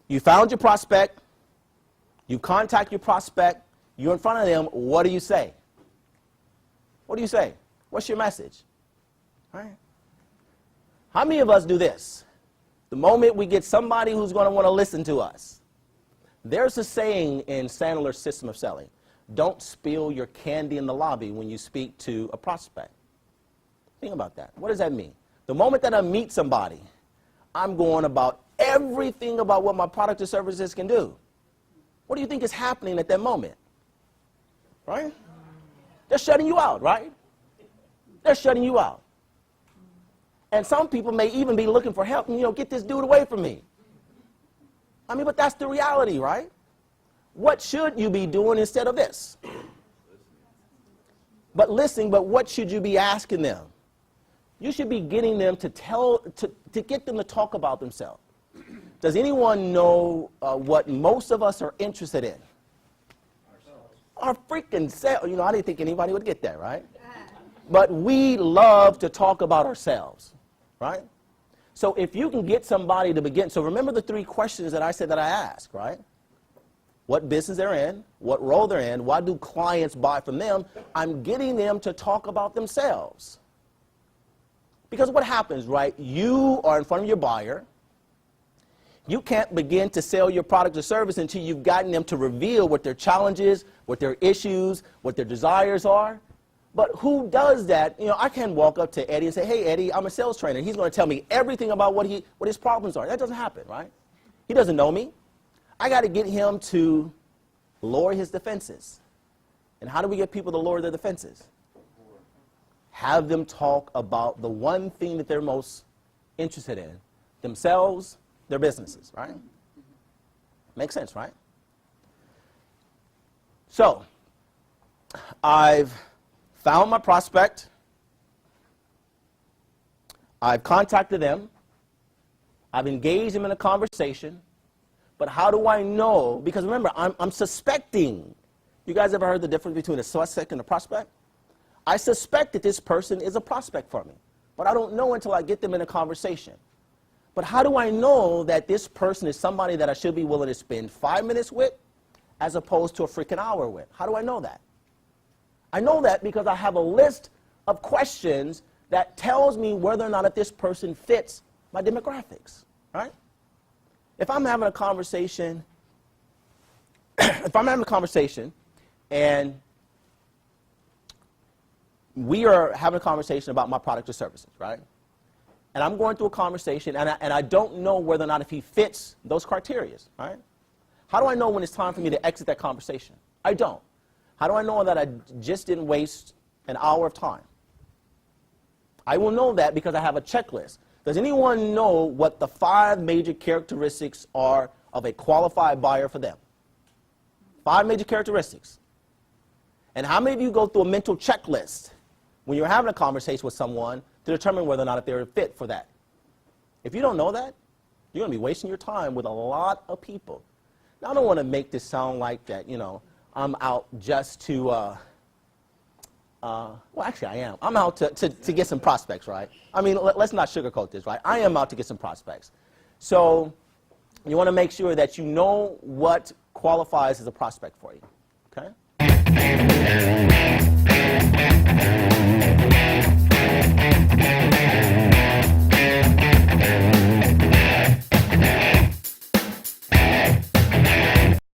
You found your prospect, you contact your prospect, you're in front of them, what do you say? What do you say? What's your message? Right? How many of us do this? The moment we get somebody who's going to want to listen to us. There's a saying in Sandler's system of selling, don't spill your candy in the lobby when you speak to a prospect. Think about that. What does that mean? The moment that I meet somebody, I'm going about everything about what my product or services can do. What do you think is happening at that moment? Right? They're shutting you out, right? They're shutting you out. And some people may even be looking for help and, get this dude away from me. I mean, but that's the reality, right? What should you be doing instead of this? But what should you be asking them? You should be getting them to get them to talk about themselves. Does anyone know what most of us are interested in? Our freaking self. I didn't think anybody would get that, right? But we love to talk about ourselves, right? So if you can get somebody to begin, so remember the 3 questions that I said that I asked, right? What business they're in, what role they're in, why do clients buy from them? I'm getting them to talk about themselves. Because what happens, right? You are in front of your buyer. You can't begin to sell your product or service until you've gotten them to reveal what their challenges, what their issues, what their desires are. But who does that? I can walk up to Eddie and say, hey, Eddie, I'm a sales trainer. He's going to tell me everything about what his problems are. That doesn't happen, right? He doesn't know me. I got to get him to lower his defenses. And how do we get people to lower their defenses? Have them talk about the one thing that they're most interested in, themselves, their businesses, right? Makes sense, right? So, I've found my prospect. I've contacted them. I've engaged them in a conversation. But how do I know? Because remember, I'm suspecting. You guys ever heard the difference between a suspect and a prospect? I suspect that this person is a prospect for me. But I don't know until I get them in a conversation. But how do I know that this person is somebody that I should be willing to spend 5 minutes with as opposed to a freaking hour with? How do I know that? I know that because I have a list of questions that tells me whether or not this person fits my demographics, right? If I'm having a conversation, and we are having a conversation about my product or services, right? And I'm going through a conversation, and I don't know whether or not if he fits those criteria, right? How do I know when it's time for me to exit that conversation? I don't. How do I know that I just didn't waste an hour of time? I will know that because I have a checklist. Does anyone know what the 5 major characteristics are of a qualified buyer for them? 5 major characteristics. And how many of you go through a mental checklist when you're having a conversation with someone to determine whether or not if they're fit for that? If you don't know that, you're going to be wasting your time with a lot of people. Now, I don't want to make this sound like that, I'm out just to, well, actually I am. I'm out to get some prospects, right? I mean, let's not sugarcoat this, right? I am out to get some prospects. So you want to make sure that you know what qualifies as a prospect for you, okay?